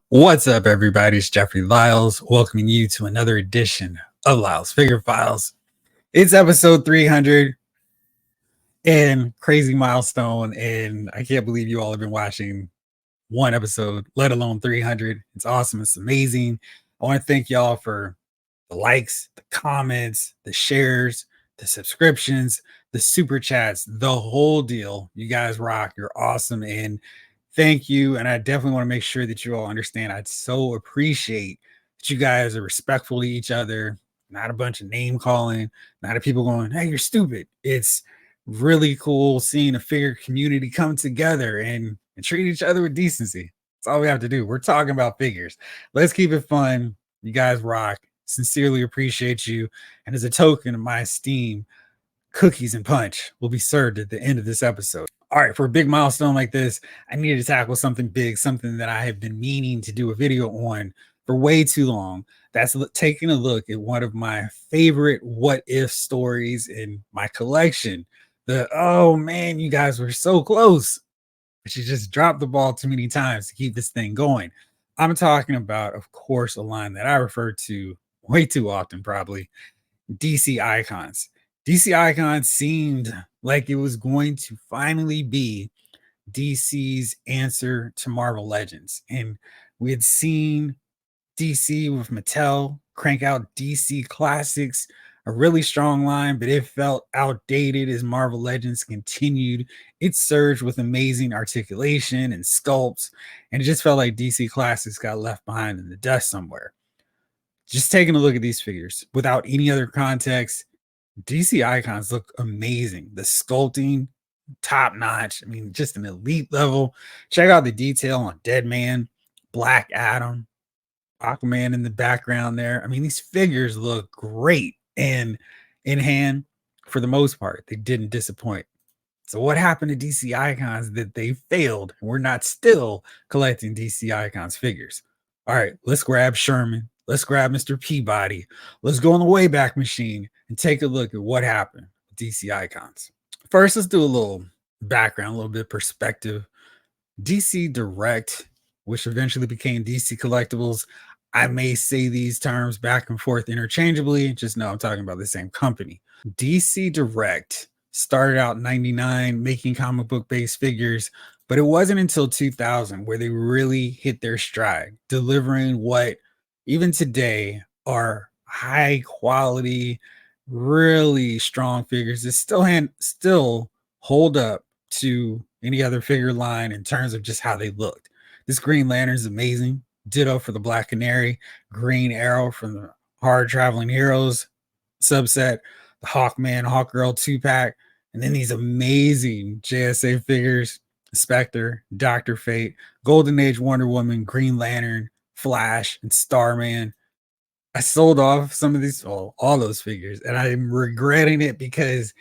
What's up, everybody? It's Jeffrey Lyles, welcoming you to another edition of Lyles Figure Files. It's episode 300 and crazy milestone, and I can't believe you all have been watching one episode, let alone 300. It's awesome. It's amazing. I want to thank y'all for the likes, the comments, the shares, the subscriptions, the super chats, the whole deal. You guys rock. You're awesome. And thank you. And I definitely want to make sure that you all understand. I'd so appreciate that you guys are respectful to each other, not a bunch of name calling, not a people going, hey, you're stupid. It's really cool seeing a figure community come together and treat each other with decency. That's all we have to do. We're talking about figures. Let's keep it fun. You guys rock. Sincerely appreciate you. And as a token of my esteem, cookies and punch will be served at the end of this episode. All right, for a big milestone like this, I needed to tackle something big, something that I have been meaning to do a video on for way too long. That's taking a look at one of my favorite what if stories in my collection. Oh man, you guys were so close, but you just dropped the ball too many times to keep this thing going. I'm talking about, of course, a line that I refer to way too often, probably DC Icons. DC Icons seemed like it was going to finally be DC's answer to Marvel Legends. And we had seen DC with Mattel crank out DC Classics, a really strong line, but it felt outdated as Marvel Legends continued its surge with amazing articulation and sculpts. And it just felt like DC Classics got left behind in the dust somewhere. Just taking a look at these figures without any other context, DC Icons look amazing. The sculpting, top notch. I mean, just an elite level. Check out the detail on Deadman, Black Adam, Aquaman in the background there. I mean, these figures look great. And in hand, for the most part, they didn't disappoint. So what happened to DC Icons that they failed? And we're not still collecting DC Icons figures. All right, let's grab Sherman. Let's grab Mr. Peabody. Let's go on the Wayback Machine and take a look at what happened with DC Icons. First, let's do a little background, a little bit of perspective. DC Direct, which eventually became DC Collectibles. I may say these terms back and forth interchangeably. Just know I'm talking about the same company. DC Direct started out in 99 making comic book based figures, but it wasn't until 2000 where they really hit their stride, delivering what even today are high quality, really strong figures that still hold up to any other figure line in terms of just how they looked. This Green Lantern is amazing. Ditto for the Black Canary, Green Arrow from the Hard Traveling Heroes subset, the Hawkman, Hawkgirl 2-pack, and then these amazing JSA figures, Spectre, Dr. Fate, Golden Age Wonder Woman, Green Lantern, Flash, and Starman. I sold off some of these, all those figures, and I'm regretting it because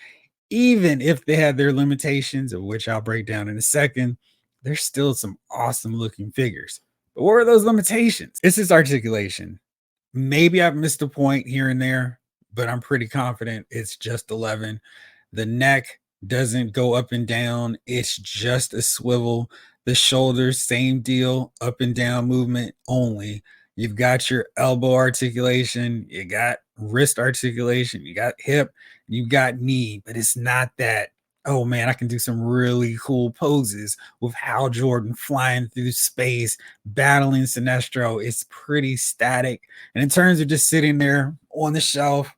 even if they had their limitations, of which I'll break down in a second, there's still some awesome looking figures. But what are those limitations? It's this articulation. Maybe I've missed a point here and there, but I'm pretty confident it's just 11. The neck doesn't go up and down. It's just a swivel. The shoulders, same deal, up and down movement only. You've got your elbow articulation, you got wrist articulation, you got hip, you got knee, but it's not that, oh man, I can do some really cool poses with Hal Jordan flying through space, battling Sinestro. It's pretty static. And in terms of just sitting there on the shelf,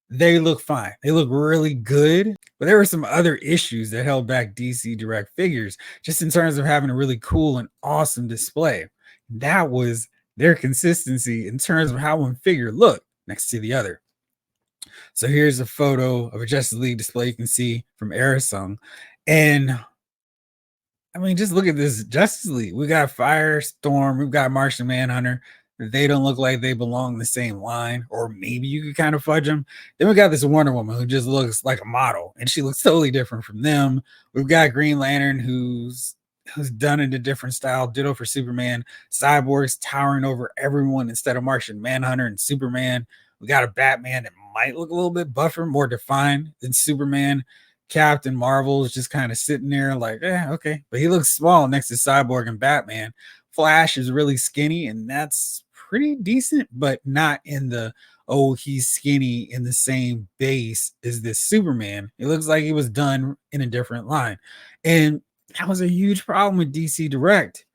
they look fine. They look really good. But there were some other issues that held back DC Direct figures, just in terms of having a really cool and awesome display. That was their consistency in terms of how one figure looked next to the other. So here's a photo of a Justice League display you can see from Arisung. And I mean, just look at this Justice League. We got Firestorm, we've got Martian Manhunter. They don't look like they belong in the same line, or maybe you could kind of fudge them. Then we got this Wonder Woman who just looks like a model, and she looks totally different from them. We've got Green Lantern who's done in a different style. Ditto for Superman. Cyborg's towering over everyone instead of Martian Manhunter and Superman. We got a Batman that might look a little bit buffer, more defined than Superman. Captain Marvel is just kind of sitting there like, okay. But he looks small next to Cyborg and Batman. Flash is really skinny, and that's pretty decent, but not in the oh, he's skinny in the same base as this Superman. It looks like he was done in a different line. And that was a huge problem with DC Direct.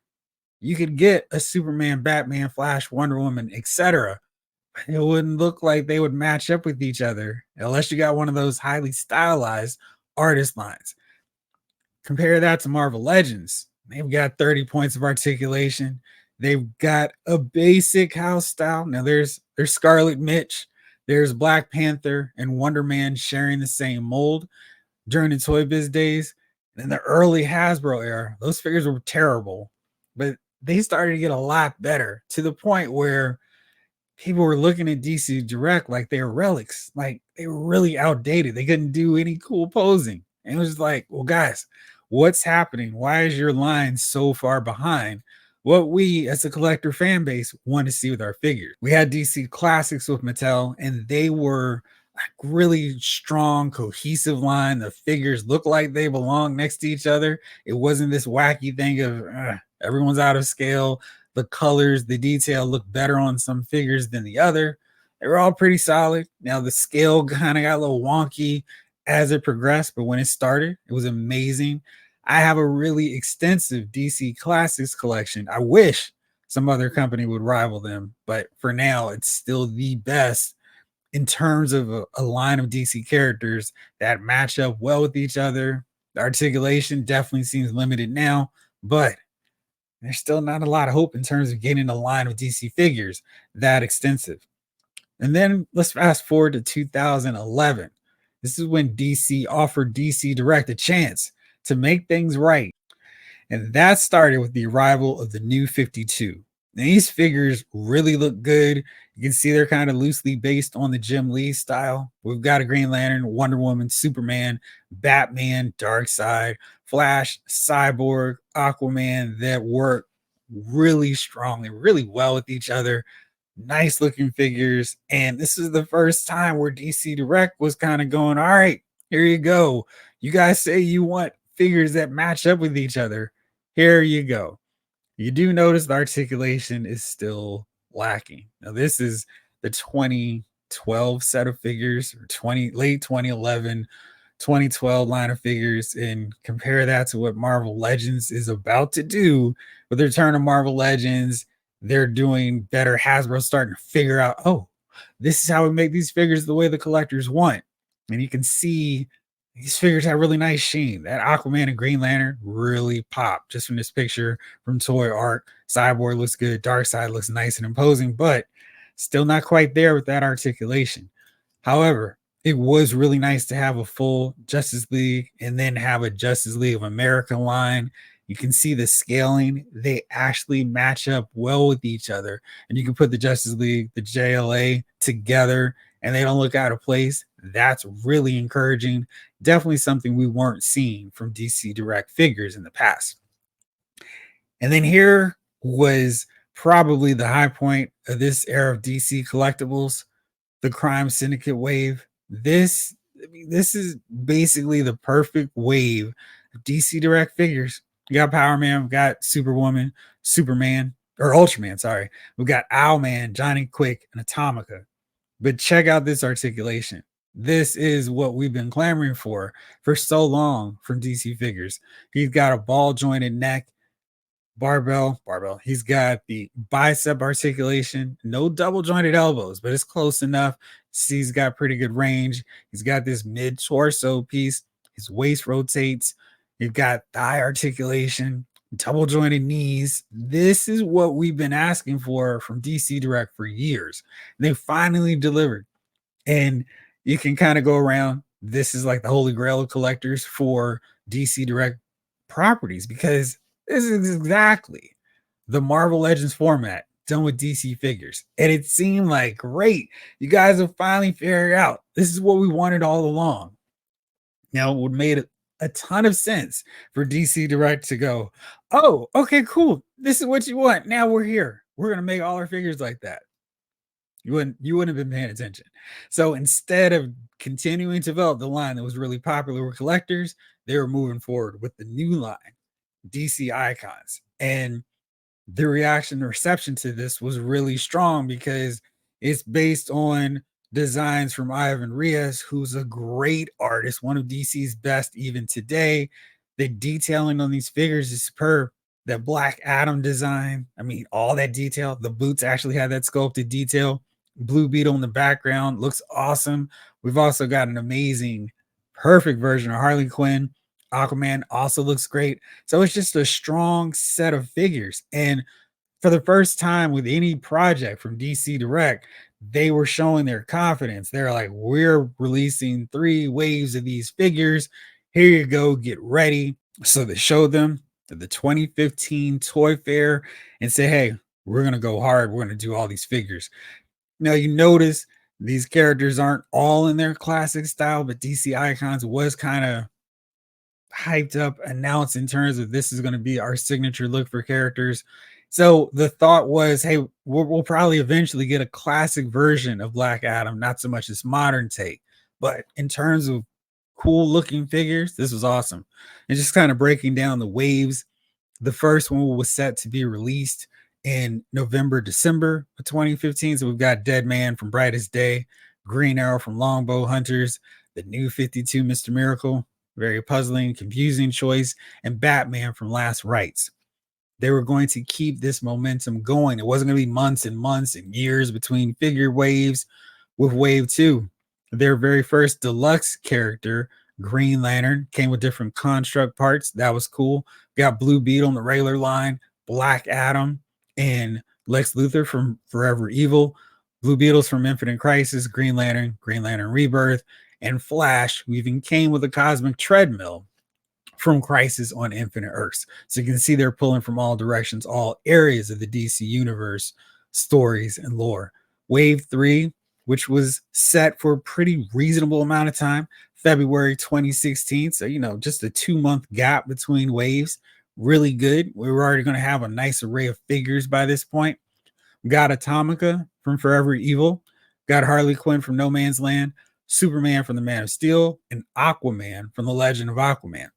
You could get a Superman, Batman, Flash, Wonder Woman, etc. It wouldn't look like they would match up with each other unless you got one of those highly stylized artist lines. Compare that to Marvel Legends. They've got 30 points of articulation. They've got a basic house style. Now there's Scarlet Mitch, there's Black Panther and Wonder Man sharing the same mold during the Toy Biz days. In the early Hasbro era, those figures were terrible, but they started to get a lot better to the point where people were looking at DC Direct like they were relics, like they were really outdated. They couldn't do any cool posing. And it was like, well, guys, what's happening? Why is your line so far behind what we as a collector fan base want to see with our figures? We had DC Classics with Mattel, and they were like really strong, cohesive line. The figures look like they belong next to each other. It wasn't this wacky thing of everyone's out of scale. The colors, the detail look better on some figures than the other. They were all pretty solid. Now the scale kind of got a little wonky as it progressed, but when it started, it was amazing. I have a really extensive DC Classics collection. I wish some other company would rival them, but for now, it's still the best in terms of a line of DC characters that match up well with each other. The articulation definitely seems limited now, but there's still not a lot of hope in terms of getting a line of DC figures that extensive. And then let's fast forward to 2011. This is when DC offered DC Direct a chance to make things right. And that started with the arrival of the new 52. Now, these figures really look good. You can see they're kind of loosely based on the Jim Lee style. We've got a Green Lantern, Wonder Woman, Superman, Batman, Darkseid, Flash, Cyborg, Aquaman that work really strongly, really well with each other. Nice looking figures. And this is the first time where DC Direct was kind of going, all right, here you go. You guys say you want figures that match up with each other. Here you go. You do notice the articulation is still lacking. Now, this is the 2012 set of figures, or late 2011, 2012 line of figures, and compare that to what Marvel Legends is about to do with the return of Marvel Legends. They're doing better. Hasbro's starting to figure out, oh, this is how we make these figures the way the collectors want. And you can see these figures have really nice sheen. That Aquaman and Green Lantern really pop just from this picture from Toy Art. Cyborg looks good. Darkseid looks nice and imposing, but still not quite there with that articulation. However, it was really nice to have a full Justice League and then have a Justice League of America line. You can see the scaling. They actually match up well with each other. And you can put the Justice League, the JLA together, and they don't look out of place. That's really encouraging. Definitely something we weren't seeing from DC Direct figures in the past. And then here was probably the high point of this era of DC Collectibles, the Crime Syndicate wave. This is basically the perfect wave of DC Direct figures. You got Power Man, we've got Superwoman, Superman, or Ultraman, sorry. We've got Owlman, Johnny Quick, and Atomica. But check out this articulation. This is what we've been clamoring for so long from DC figures. He's got a ball jointed neck, barbell. He's got the bicep articulation, no double jointed elbows, but it's close enough. See, he's got pretty good range. He's got this mid torso piece. His waist rotates. You've got thigh articulation, double jointed knees. This is what we've been asking for from DC Direct for years. They finally delivered. And you can kind of go around. This is like the holy grail of collectors for DC Direct properties, because this is exactly the Marvel Legends format done with DC figures. And it seemed like, great, you guys have finally figured out this is what we wanted all along. Now, it would made a ton of sense for DC Direct to go, oh, okay, cool. This is what you want. Now we're here. We're going to make all our figures like that. You wouldn't have been paying attention. So instead of continuing to develop the line that was really popular with collectors, they were moving forward with the new line, DC Icons. And the reaction and reception to this was really strong because it's based on designs from Ivan Rios, who's a great artist, one of DC's best even today. The detailing on these figures is superb. That Black Adam design, I mean, all that detail. The boots actually had that sculpted detail. Blue Beetle in the background looks awesome. We've also got an amazing, perfect version of Harley Quinn. Aquaman also looks great. So it's just a strong set of figures. And for the first time with any project from DC Direct, they were showing their confidence. They're like, we're releasing 3 waves of these figures. Here you go, get ready. So they showed them at the 2015 Toy Fair and say, hey, we're going to go hard. We're going to do all these figures. Now, you notice these characters aren't all in their classic style, but DC Icons was kind of hyped up, announced in terms of this is going to be our signature look for characters. So the thought was, hey, we'll probably eventually get a classic version of Black Adam, not so much this modern take. But in terms of cool looking figures, this was awesome. And just kind of breaking down the waves. The first one was set to be released in November, December of 2015. So we've got Dead Man from Brightest Day, Green Arrow from Longbow Hunters, the new 52 Mr. Miracle, very puzzling, confusing choice, and Batman from Last Rites. They were going to keep this momentum going. It wasn't going to be months and months and years between figure waves with Wave 2. Their very first deluxe character, Green Lantern, came with different construct parts. That was cool. Got Blue Beetle in the regular line, Black Adam, and Lex Luthor from Forever Evil. Blue Beetle's from Infinite Crisis, Green Lantern Rebirth, and Flash, who even came with a cosmic treadmill from Crisis on Infinite Earths. So you can see they're pulling from all directions, all areas of the DC universe, stories, and lore. Wave 3, which was set for a pretty reasonable amount of time, February 2016. So, just a 2-month gap between waves. Really good. We were already going to have a nice array of figures by this point. Got Atomica from Forever Evil. Got Harley Quinn from No Man's Land. Superman from the Man of Steel. And Aquaman from The Legend of Aquaman.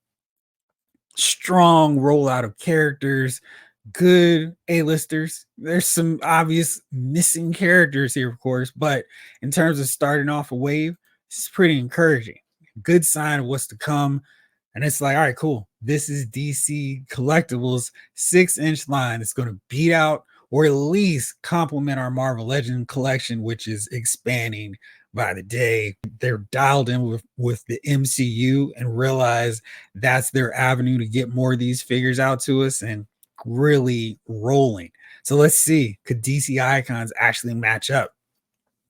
Strong rollout of characters, good A-listers. There's some obvious missing characters here, of course, but in terms of starting off a wave, it's pretty encouraging. Good sign of what's to come. And it's like, all right, cool. This is DC Collectibles 6-inch line. It's going to beat out or at least complement our Marvel Legend collection, which is expanding by the day. They're dialed in with the MCU and realize that's their avenue to get more of these figures out to us and really rolling. So let's see, could DC Icons actually match up?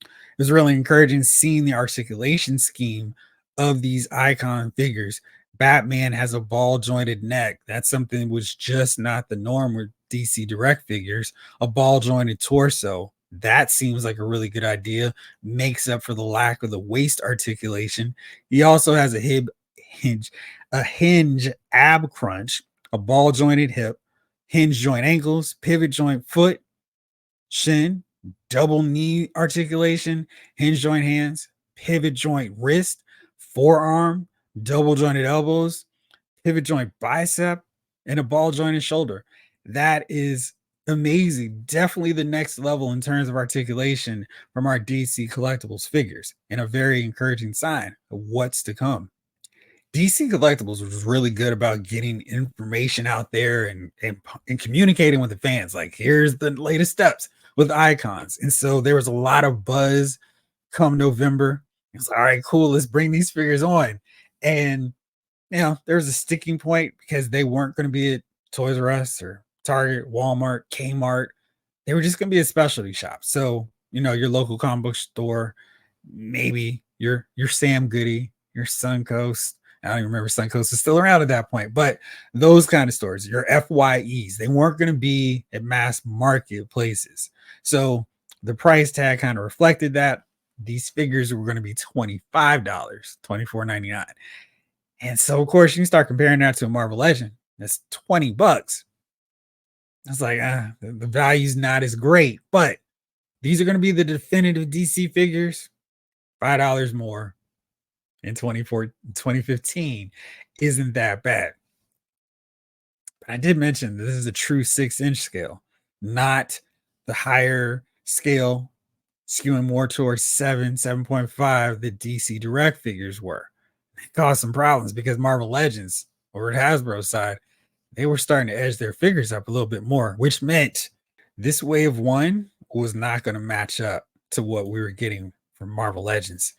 It was really encouraging seeing the articulation scheme of these icon figures. Batman has a ball jointed neck. That's something that was just not the norm with DC Direct figures. A ball jointed torso. That seems like a really good idea. Makes up for the lack of the waist articulation. He also has a hinge ab crunch, a ball jointed hip, hinge joint ankles, pivot joint foot, shin, double knee articulation, hinge joint hands, pivot joint wrist, forearm, double jointed elbows, pivot joint bicep, and a ball jointed shoulder. That is amazing. Definitely the next level in terms of articulation from our DC Collectibles figures, and a very encouraging sign of what's to come. DC Collectibles was really good about getting information out there and communicating with the fans. Like, here's the latest steps with icons. And so there was a lot of buzz come November. It's like, all right, cool, let's bring these figures on. And there was a sticking point because they weren't going to be at Toys R Us or Target, Walmart, Kmart. They were just going to be a specialty shop. So, your local comic book store, maybe your Sam Goody, your Suncoast. I don't even remember Suncoast is still around at that point, but those kind of stores, your FYEs, they weren't going to be at mass market places. So the price tag kind of reflected that. These figures were going to be $25, $24.99. And so, of course, you can start comparing that to a Marvel Legend. That's $20. It's like, the value's not as great, but these are going to be the definitive DC figures. $5 more in 2015 isn't that bad. I did mention this is a true 6-inch scale. not the higher scale, skewing more towards 7.5 the DC Direct figures were. It caused some problems because Marvel Legends over at Hasbro's side, they were starting to edge their figures up a little bit more, which meant this wave one was not going to match up to what we were getting from Marvel Legends.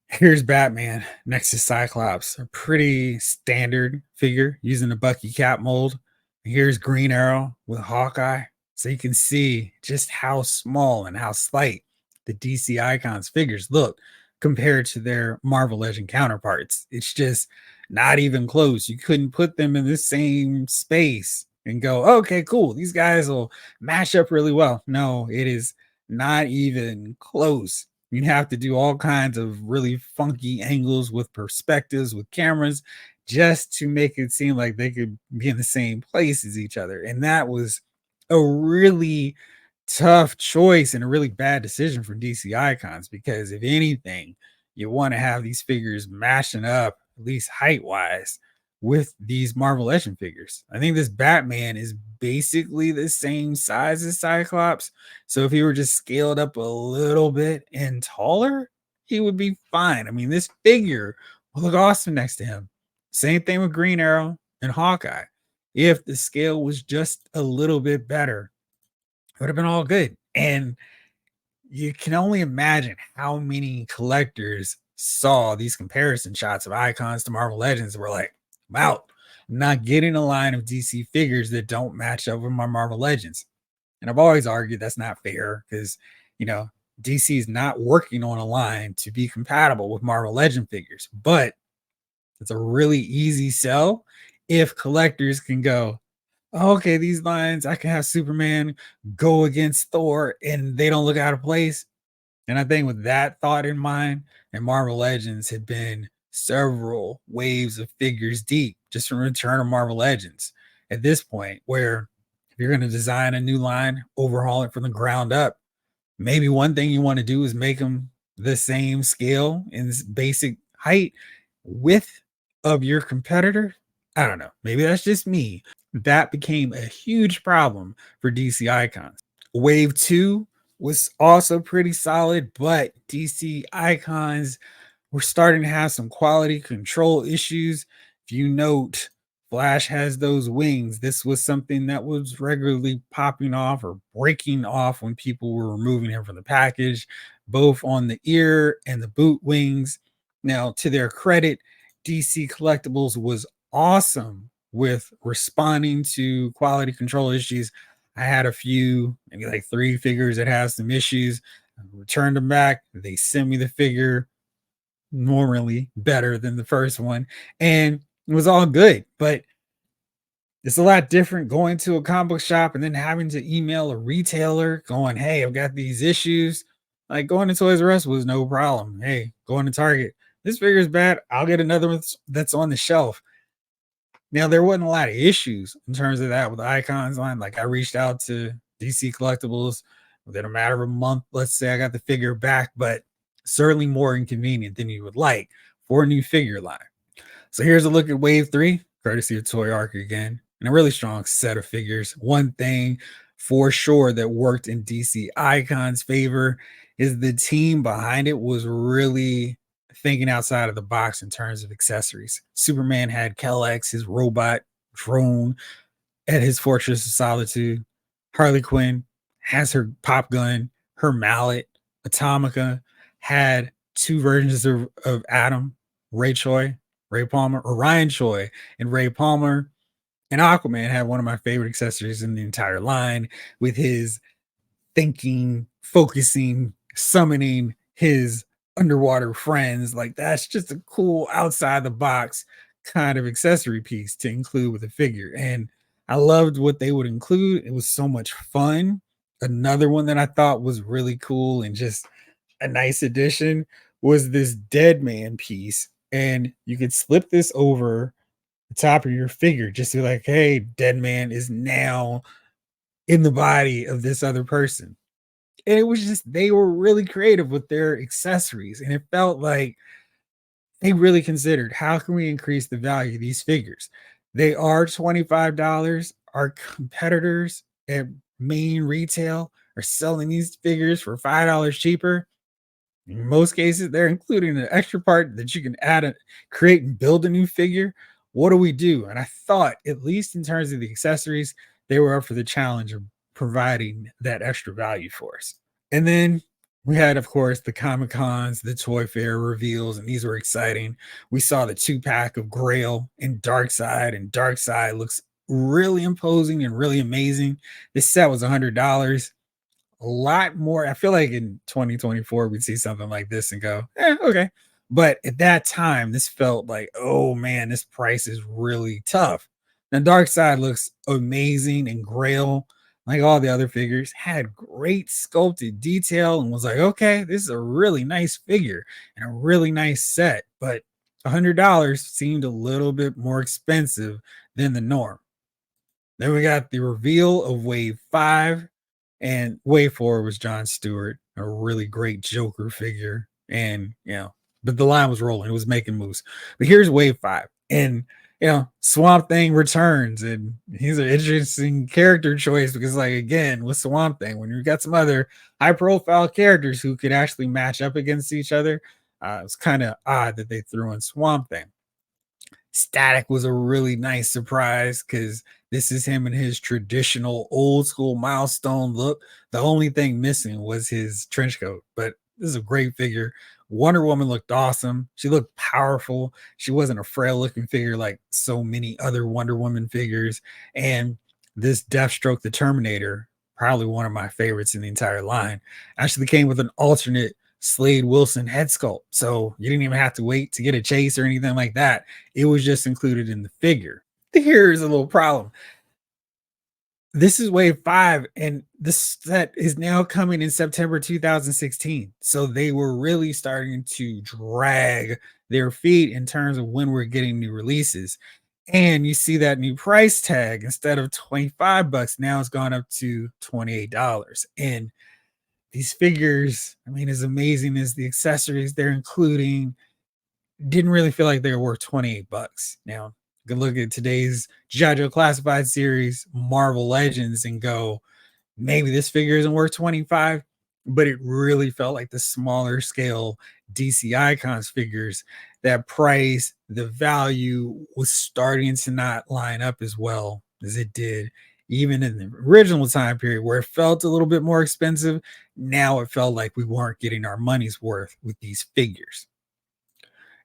Here's Batman next to Cyclops, a pretty standard figure using the Bucky cap mold. Here's Green Arrow with Hawkeye. So you can see just how small and how slight the DC Icons figures look compared to their Marvel Legend counterparts. It's just not even close. You couldn't put them in the same space and go, okay, cool. These guys will match up really well. No, it is not even close. You'd have to do all kinds of really funky angles with perspectives, with cameras, just to make it seem like they could be in the same place as each other. And that was a really tough choice and a really bad decision for DC Icons because if anything, you want to have these figures matching up, at least height wise, with these Marvel Legend figures. I think this Batman is basically the same size as Cyclops. So if he were just scaled up a little bit and taller, he would be fine. I mean, this figure will look awesome next to him. Same thing with Green Arrow and Hawkeye. If the scale was just a little bit better, it would have been all good. And you can only imagine how many collectors saw these comparison shots of Icons to Marvel Legends and were like, wow, I'm not getting a line of DC figures that don't match up with my Marvel Legends. And I've always argued that's not fair because, you know, DC is not working on a line to be compatible with Marvel Legend figures, but it's a really easy sell if collectors can go, oh, okay, these lines, I can have Superman go against Thor and they don't look out of place. And I think with that thought in mind, and Marvel Legends had been several waves of figures deep just from Return of Marvel Legends at this point, where if you're going to design a new line, overhaul it from the ground up, maybe one thing you want to do is make them the same scale and basic height width of your competitor. I don't know. Maybe that's just me. That became a huge problem for DC Icons. Wave 2 was also pretty solid, but DC Icons were starting to have some quality control issues. If you note, Flash has those wings. This was something that was regularly popping off or breaking off when people were removing him from the package, both on the ear and the boot wings. Now, to their credit, DC Collectibles was awesome with responding to quality control issues. I had a few, maybe like 3 figures that have some issues. I returned them back. They sent me the figure normally better than the first one, and it was all good. But it's a lot different going to a comic book shop and then having to email a retailer going, hey, I've got these issues. Like going to Toys R Us was no problem. Hey, going to Target, this figure is bad. I'll get another one that's on the shelf. Now, there wasn't a lot of issues in terms of that with the Icons line. Like I reached out to DC Collectibles within a matter of a month. Let's say I got the figure back, but certainly more inconvenient than you would like for a new figure line. So here's a look at Wave 3, courtesy of Toy Arc again, and a really strong set of figures. One thing for sure that worked in DC Icons' favor is the team behind it was really thinking outside of the box in terms of accessories. Superman had Kellex, his robot drone, at his Fortress of Solitude. Harley Quinn has her pop gun, her mallet. Atomica had 2 versions of Adam, Ray Choi, Ray Palmer, or Ryan Choi and Ray Palmer. And Aquaman had one of my favorite accessories in the entire line with his thinking, focusing, summoning his underwater friends. Like that's just a cool outside the box kind of accessory piece to include with a figure. And I loved what they would include. It was so much fun. Another one that I thought was really cool and just a nice addition was this dead man piece. And you could slip this over the top of your figure just to be like, hey, dead man is now in the body of this other person. And it was just, they were really creative with their accessories. And it felt like they really considered how can we increase the value of these figures? They are $25. Our competitors at main retail are selling these figures for $5 cheaper. In most cases, they're including an extra part that you can add a create and build a new figure. What do we do? And I thought, at least in terms of the accessories, they were up for the challenge of providing that extra value for us. And then we had, of course, the Comic Cons, the Toy Fair reveals, and these were exciting. We saw the 2 pack of Grail and Dark Side looks really imposing and really amazing. This set was $100, a lot more. I feel like in 2024 we'd see something like this and go, okay. But at that time, this felt like, oh man, this price is really tough. Now, Dark Side looks amazing, and Grail, like all the other figures, had great sculpted detail and was like, okay, this is a really nice figure and a really nice set. But $100 seemed a little bit more expensive than the norm. Then we got the reveal of Wave 5, and Wave 4 was John Stewart, a really great Joker figure. And, but the line was rolling, it was making moves. But here's Wave 5. And, Swamp Thing returns, and he's an interesting character choice because, like, again, with Swamp Thing, when you've got some other high profile characters who could actually match up against each other, it's kind of odd that they threw in Swamp Thing. Static was a really nice surprise because this is him in his traditional old school milestone look. The only thing missing was his trench coat, but this is a great figure. Wonder Woman looked awesome. She looked powerful. She wasn't a frail looking figure like so many other Wonder Woman figures. And this Deathstroke the Terminator, probably one of my favorites in the entire line, actually came with an alternate Slade Wilson head sculpt. So you didn't even have to wait to get a chase or anything like that. It was just included in the figure. Here's a little problem. This is Wave 5, and this set is now coming in September 2016. So they were really starting to drag their feet in terms of when we're getting new releases. And you see that new price tag, instead of $25, now it's gone up to $28. And these figures, I mean, as amazing as the accessories they're including, didn't really feel like they were worth $28. Now, you can look at today's G.I. Joe Classified series, Marvel Legends, and go, maybe this figure isn't worth 25, but it really felt like the smaller scale DC Icons figures, that price, the value was starting to not line up as well as it did even in the original time period where it felt a little bit more expensive. Now it felt like we weren't getting our money's worth with these figures.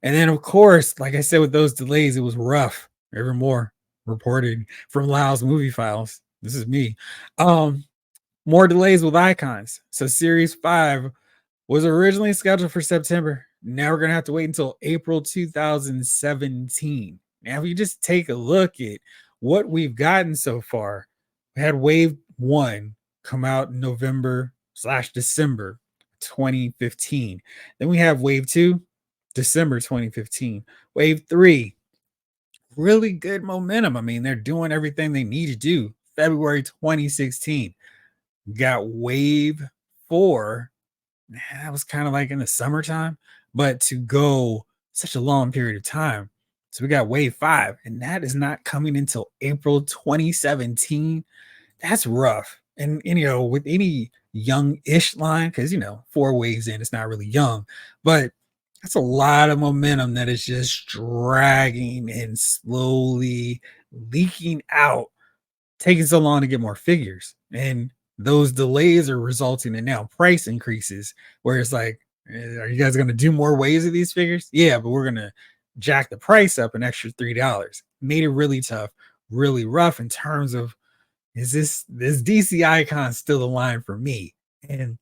And then, of course, like I said, with those delays, it was rough. Evermore reported from Lyle's Movie Files. This is me. More delays with Icons. So Series 5 was originally scheduled for September. Now we're going to have to wait until April 2017. Now, if you just take a look at what we've gotten so far, we had Wave 1 come out in November/December 2015. Then we have Wave 2, December 2015. Wave 3, really good momentum. I mean, they're doing everything they need to do. February 2016. Got Wave 4. That was kind of like in the summertime, but to go such a long period of time. So we got Wave 5, and that is not coming until April 2017. That's rough. And with any young-ish line, because 4 waves in, it's not really young, but that's a lot of momentum that is just dragging and slowly leaking out, taking so long to get more figures. And those delays are resulting in now price increases where it's like, are you guys going to do more waves of these figures? Yeah, but we're going to jack the price up an extra $3. Made it really tough, really rough in terms of, is this DC Icon still a line for me? And of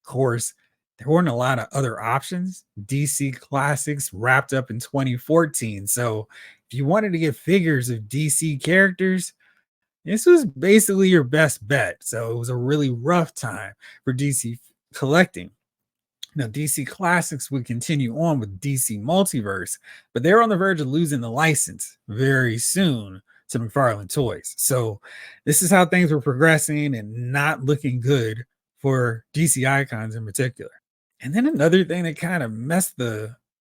course, there weren't a lot of other options. DC Classics wrapped up in 2014. So if you wanted to get figures of DC characters, this was basically your best bet. So it was a really rough time for DC collecting. Now, DC Classics would continue on with DC Multiverse, but they're on the verge of losing the license very soon to McFarlane Toys. So this is how things were progressing and not looking good for DC Icons in particular. And then another thing that kind of messed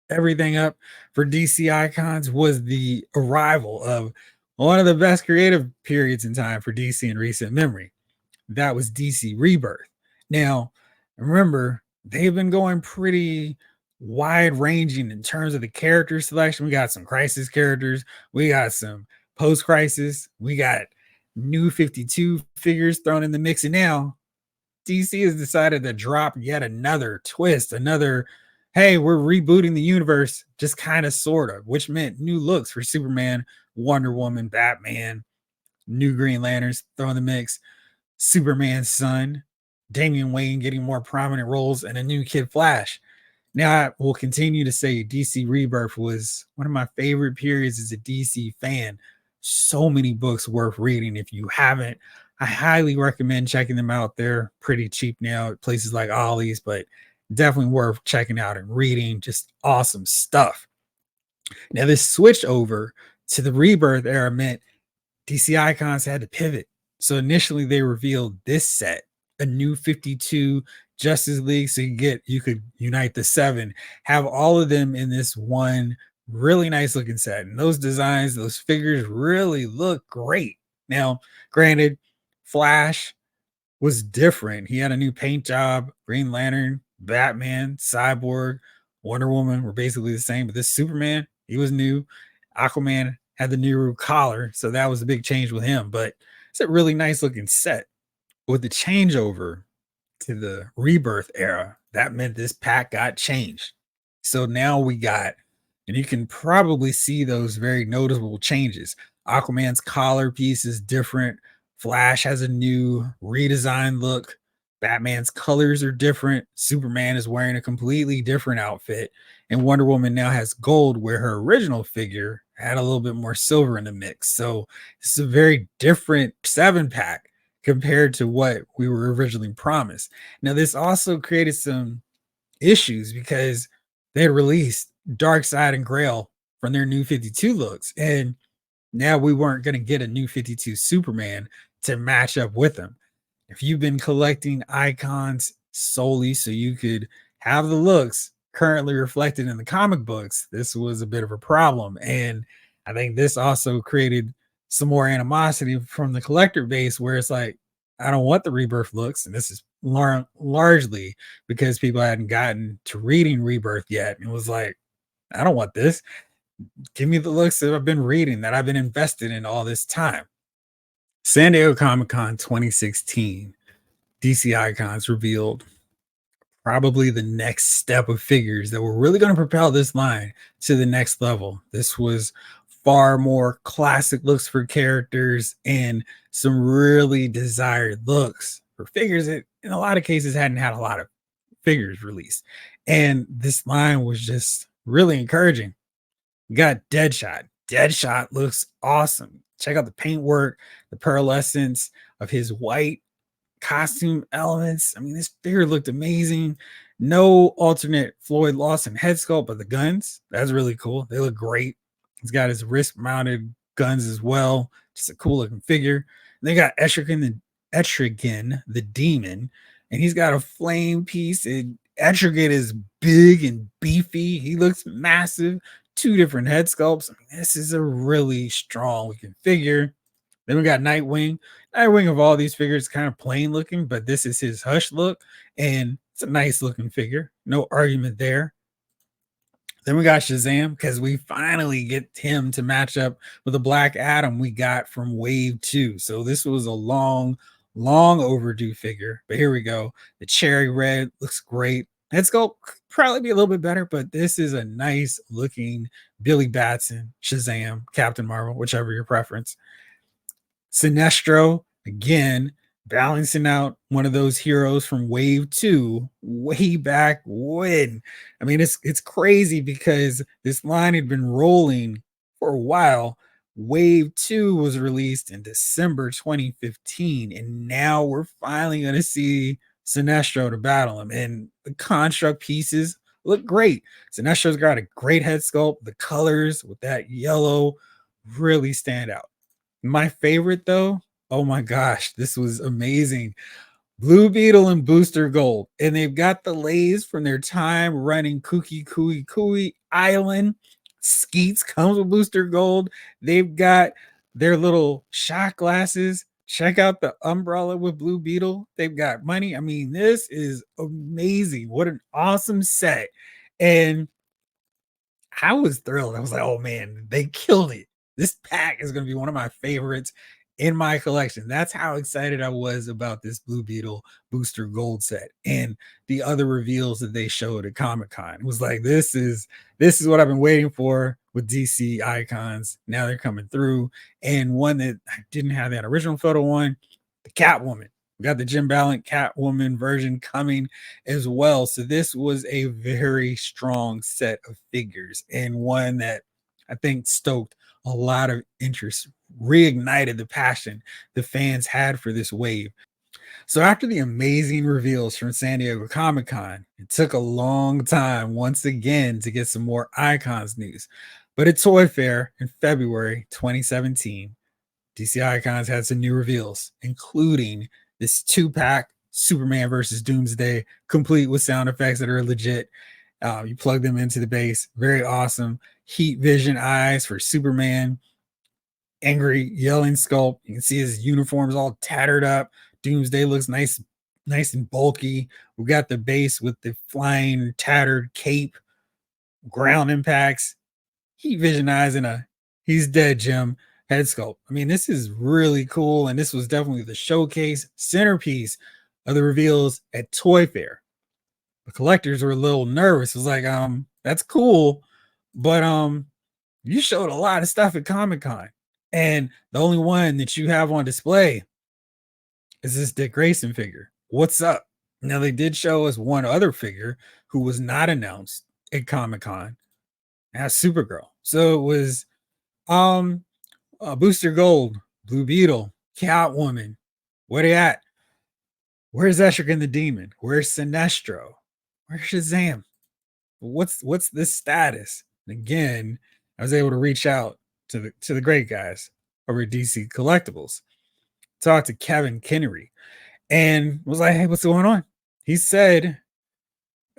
everything up for DC Icons was the arrival of one of the best creative periods in time for DC in recent memory. that was DC Rebirth. Now, remember, they've been going pretty wide ranging in terms of the character selection. We got some crisis characters, we got some post crisis, we got new 52 figures thrown in the mix. And now DC has decided to drop yet another twist, another, hey, we're rebooting the universe, just kind of sort of, which meant new looks for Superman, Wonder Woman, Batman, new Green Lanterns thrown in the mix, Superman's son, Damian Wayne getting more prominent roles, and a new Kid Flash. Now, I will continue to say DC Rebirth was one of my favorite periods as a DC fan. So many books worth reading. If you haven't, I highly recommend checking them out. They're pretty cheap now at places like Ollie's, but definitely worth checking out and reading. Just awesome stuff. Now, this switch over to the Rebirth era meant DC Icons had to pivot. So initially they revealed this set, a new 52 Justice League. So you could unite the 7, have all of them in this one really nice looking set. And those designs, those figures really look great. Now, granted, Flash was different. He had a new paint job, Green Lantern, Batman, Cyborg, Wonder Woman were basically the same, but this Superman, he was new. Aquaman had the new collar, so that was a big change with him, but it's a really nice looking set. With the changeover to the Rebirth era, that meant this pack got changed. So now we got, and you can probably see those very noticeable changes. Aquaman's collar piece is different. Flash has a new redesigned look. Batman's colors are different. Superman is wearing a completely different outfit. And Wonder Woman now has gold, where her original figure had a little bit more silver in the mix. So it's a very different 7-pack compared to what we were originally promised. Now, this also created some issues because they had released Darkseid and Grail from their new 52 looks. And now we weren't going to get a new 52 Superman to match up with them. If you've been collecting icons solely so you could have the looks currently reflected in the comic books, this was a bit of a problem. And I think this also created some more animosity from the collector base, where it's like, I don't want the Rebirth looks. And this is largely because people hadn't gotten to reading Rebirth yet. And it was like, I don't want this. Give me the looks that I've been reading, that I've been invested in all this time. San Diego Comic-Con 2016, DC Icons revealed probably the next step of figures that were really going to propel this line to the next level. This was far more classic looks for characters and some really desired looks for figures that in a lot of cases hadn't had a lot of figures released. And this line was just really encouraging. You got Deadshot. Deadshot looks awesome. Check out the paintwork, the pearlescence of his white costume elements. I mean, this figure looked amazing. No alternate Floyd Lawson head sculpt, but the guns, that's really cool. They look great. He's got his wrist mounted guns as well. Just a cool looking figure. And they got Etrigan, the demon, and he's got a flame piece. And Etrigan is big and beefy. He looks massive. 2 different head sculpts. I mean, this is a really strong looking figure. Then we got Nightwing. Nightwing of all these figures kind of plain looking, but this is his Hush look, and it's a nice looking figure. No argument there. Then we got Shazam, because we finally get him to match up with the Black Adam we got from Wave 2. So this was a long overdue figure, but here we go. The cherry red looks great. Head sculpt could probably be a little bit better, but this is a nice looking Billy Batson, Shazam, Captain Marvel, whichever your preference. Sinestro, again, balancing out one of those heroes from Wave 2 way back when. I mean, it's crazy because this line had been rolling for a while. Wave 2 was released in December 2015, and now we're finally going to see Sinestro to battle him. And the construct pieces look great. Sinestro's got a great head sculpt. The colors with that yellow really stand out. My favorite, though, oh my gosh, this was amazing. Blue Beetle and Booster Gold. And they've got the lays from their time running Cookie Island. Skeets comes with Booster Gold. They've got their little shot glasses. check out the umbrella with Blue Beetle. They've got money. I mean, this is amazing. What an awesome set. And I was thrilled. I was like, oh man, they killed it. This pack is going to be one of my favorites in my collection. That's how excited I was about this Blue Beetle Booster Gold set and the other reveals that they showed at Comic-Con. It was like, this is what I've been waiting for with DC Icons. Now they're coming through. And one that I didn't have that original photo on, the Catwoman. We got the Jim Ballant Catwoman version coming as well. So this was a very strong set of figures and one that I think stoked a lot of interest, reignited the passion the fans had for this wave. So after the amazing reveals from San Diego Comic-Con, it took a long time once again to get some more Icons news. But at Toy Fair in February 2017, DC Icons had some new reveals, including this 2-pack Superman versus Doomsday, complete with sound effects that are legit. You plug them into the base. Very awesome. Heat vision eyes for Superman. Angry yelling sculpt. You can see his uniform's all tattered up. Doomsday looks nice and bulky. We got the base with the flying tattered cape, ground impacts, heat vision eyes, and a he's dead Jim head sculpt. I mean, this is really cool, and this was definitely the showcase centerpiece of the reveals at Toy Fair. The collectors were a little nervous. It was like, that's cool, but you showed a lot of stuff at Comic-Con, and the only one that you have on display is this Dick Grayson figure. What's up? Now, they did show us one other figure who was not announced at Comic-Con. That's Supergirl. So it was Booster Gold, Blue Beetle, Catwoman. Where they at? Where's Etrigan the Demon? Where's Sinestro? Where's Shazam? What's this status? And again, I was able to reach out to the great guys over at DC Collectibles, talk to Kevin Kinnery, and was like, hey, what's going on? He said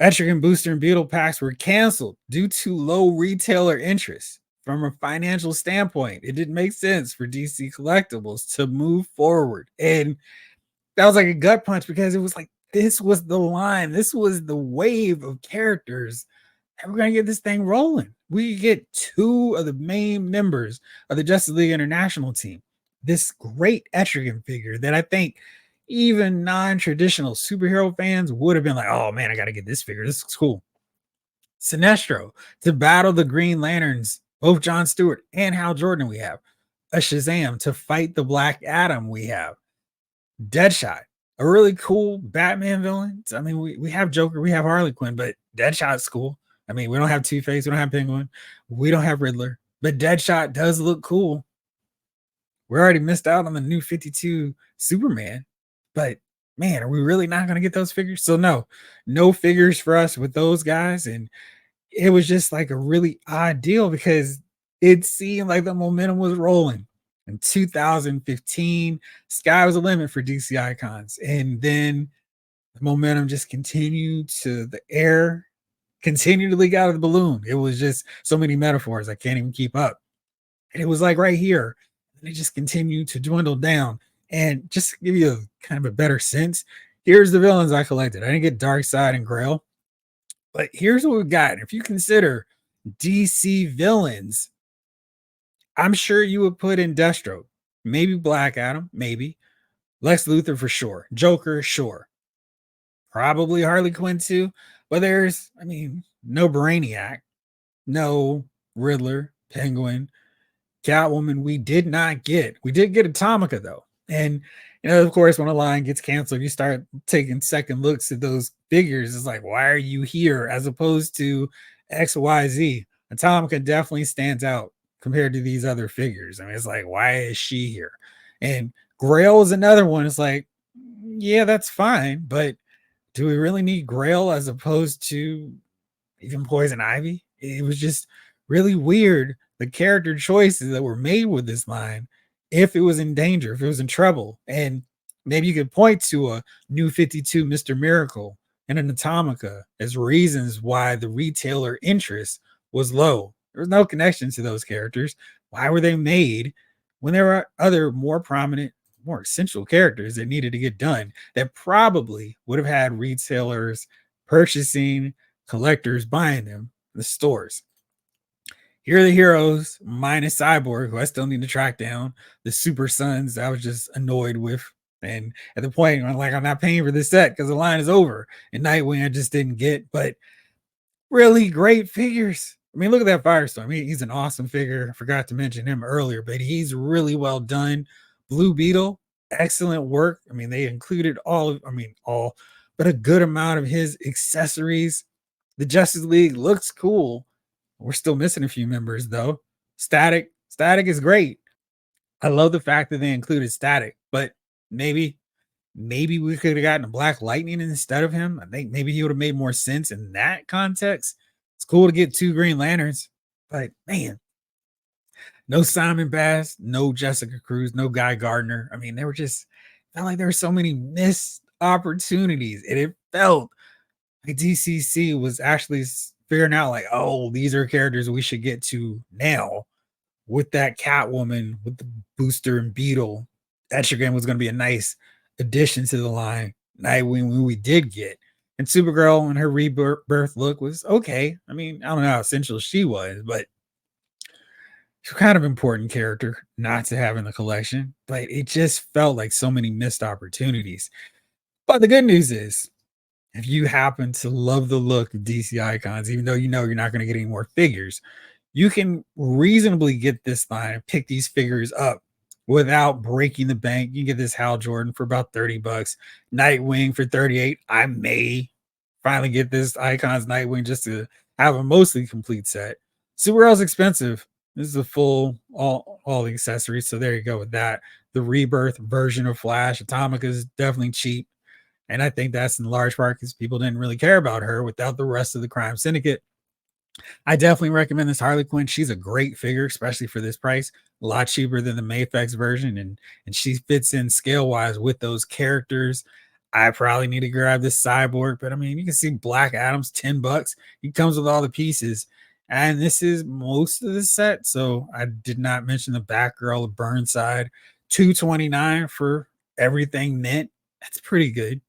Etrigan Booster and Beetle packs were canceled due to low retailer interest. From a financial standpoint, it didn't make sense for DC Collectibles to move forward. And that was like a gut punch, because it was like, this was the line. This was the wave of characters. And we're going to get this thing rolling. We get 2 of the main members of the Justice League International team. This great Etrigan figure that I think even non-traditional superhero fans would have been like, oh man, I got to get this figure. This looks cool. Sinestro to battle the Green Lanterns, both John Stewart and Hal Jordan. We have a Shazam to fight the Black Adam. We have Deadshot, a really cool Batman villain. I mean, we have Joker, we have Harley Quinn, but Deadshot's cool. I mean, we don't have Two-Face, we don't have Penguin, we don't have Riddler, but Deadshot does look cool. We're already missed out on the new 52 Superman, but man, are we really not going to get those figures? So no figures for us with those guys. And it was just like a really odd deal, because it seemed like the momentum was rolling. In 2015, sky was the limit for DC Icons. And then the momentum just continued to the air, continued to leak out of the balloon. It was just so many metaphors, I can't even keep up. And it was like right here, and it just continued to dwindle down. And just to give you a kind of a better sense, here's the villains I collected. I didn't get Darkseid and Grail, but here's what we've got. If you consider DC villains, I'm sure you would put in Deathstroke, maybe Black Adam, maybe Lex Luthor for sure, Joker, sure, probably Harley Quinn too. But there's, I mean, no Brainiac, no Riddler, Penguin, Catwoman. We did get Atomica though. And of course, when a line gets canceled, you start taking second looks at those figures. It's like, why are you here as opposed to XYZ? Atomica definitely stands out compared to these other figures. I mean, it's like, why is she here? And Grail is another one. It's like, yeah, that's fine, but do we really need Grail as opposed to even Poison Ivy? It was just really weird, the character choices that were made with this line, if it was in danger, if it was in trouble. And maybe you could point to a new 52 Mr. Miracle and an Atomica as reasons why the retailer interest was low. There was no connection to those characters. Why were they made when there were other more prominent more essential characters that needed to get done that probably would have had retailers purchasing, collectors buying them in the stores. Here are the heroes, minus Cyborg, who I still need to track down. The Super Sons, I was just annoyed with. And at the point, I'm like, I'm not paying for this set because the line is over. And Nightwing, I just didn't get. But really great figures. I mean, look at that Firestorm. He's an awesome figure. I forgot to mention him earlier, but he's really well done. Blue Beetle, excellent work. I mean, they included all, but a good amount of his accessories. The Justice League looks cool. We're still missing a few members though. Static is great. I love the fact that they included Static, but maybe we could have gotten a Black Lightning instead of him. I think maybe he would have made more sense in that context. It's cool to get 2 Green Lanterns, but man, no Simon Bass, no Jessica Cruz, no Guy Gardner. I mean, they were just felt like there were so many missed opportunities, and it felt like DCC was actually figuring out like, oh, these are characters we should get to now with that Catwoman, with the Booster and Beetle. Etrigan was going to be a nice addition to the line. Nightwing, who we did get, and Supergirl and her rebirth look was okay. I mean, I don't know how essential she was, but she's kind of important character not to have in the collection. But it just felt like so many missed opportunities. But the good news is, if you happen to love the look of DC Icons, even though you know you're not going to get any more figures, you can reasonably get this line and pick these figures up without breaking the bank. You can get this Hal Jordan for about $30, Nightwing for 38. I may finally get this Icons Nightwing just to have a mostly complete set. Supergirl's expensive. This is a full all the accessories, so there you go with that. The Rebirth version of Flash, Atomica is definitely cheap. And I think that's in large part because people didn't really care about her without the rest of the Crime Syndicate. I definitely recommend this Harley Quinn. She's a great figure, especially for this price. A lot cheaper than the Mafex version, and she fits in scale wise with those characters. I probably need to grab this Cyborg, but I mean, you can see Black Adam's $10. He comes with all the pieces, and this is most of the set. So I did not mention the Batgirl of Burnside, $229 for everything mint. That's pretty good.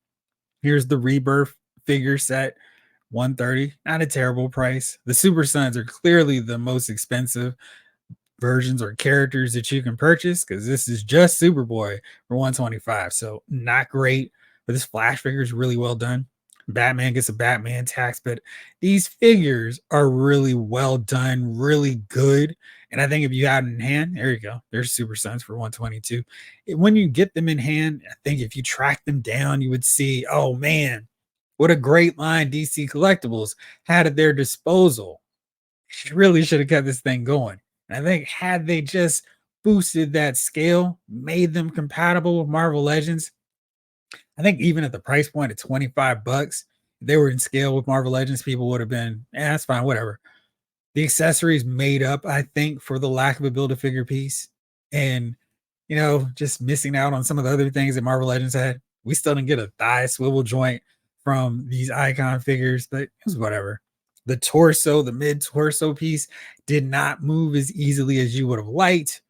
Here's the Rebirth figure set, $130. Not a terrible price. The Super Sons are clearly the most expensive versions or characters that you can purchase because this is just Superboy for $125. So not great, but this Flash figure is really well done. Batman gets a Batman tax, but these figures are really well done, really good. And I think if you had it in hand, there you go. There's Super Sons for 122. When you get them in hand, I think if you track them down, you would see, oh man, what a great line DC Collectibles had at their disposal. Really should have kept this thing going. And I think had they just boosted that scale, made them compatible with Marvel Legends, I think even at the price point of $25, if they were in scale with Marvel Legends, people would have been, that's fine, whatever. The accessories made up, I think, for the lack of a build-a-figure piece. And, just missing out on some of the other things that Marvel Legends had. We still didn't get a thigh swivel joint from these icon figures, but it was whatever. The torso, the mid-torso piece did not move as easily as you would have liked.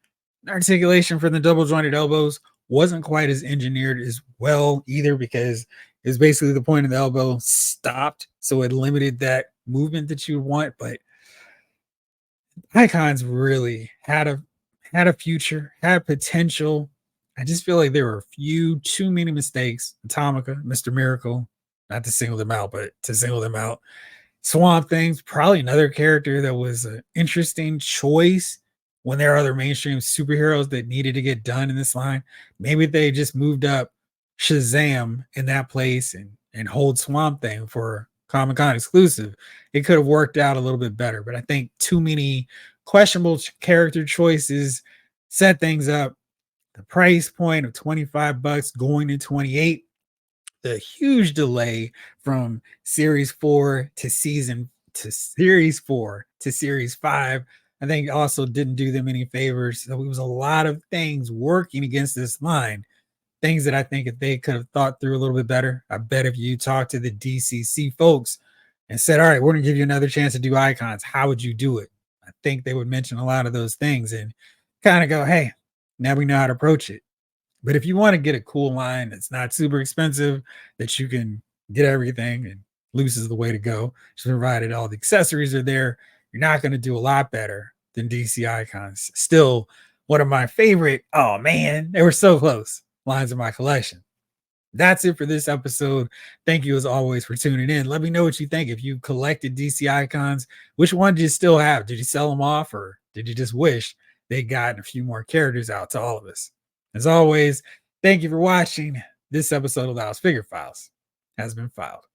Articulation for the double jointed elbows wasn't quite as engineered as well either because it was basically the point of the elbow stopped. So it limited that movement that you want. But Icons really had a future, had potential. I just feel like there were too many mistakes. Atomica, Mr. Miracle, not to single them out, but to single them out. Swamp Thing's probably another character that was an interesting choice when there are other mainstream superheroes that needed to get done in this line. Maybe they just moved up Shazam in that place and hold Swamp Thing for Comic-Con exclusive. It could have worked out a little bit better, but I think too many questionable character choices set things up. The price point of $25 going to 28. The huge delay from series 4 to series 4 to series 5, I think also didn't do them any favors. So it was a lot of things working against this line, things that I think if they could have thought through a little bit better. I bet if you talk to the DCC folks and said, all right, we're going to give you another chance to do icons, how would you do it? I think they would mention a lot of those things and kind of go, hey, now we know how to approach it. But if you want to get a cool line that's not super expensive, that you can get everything, and loose is the way to go, just provided all the accessories are there, you're not going to do a lot better than DC Icons. Still one of my favorite, oh man, they were so close, lines in my collection. That's it for this episode. Thank you as always for tuning in. Let me know what you think. If you collected DC Icons, which one do you still have? Did you sell them off, or did you just wish they got a few more characters out to all of us? As always, thank you for watching. This episode of Lyle's Figure Files has been filed.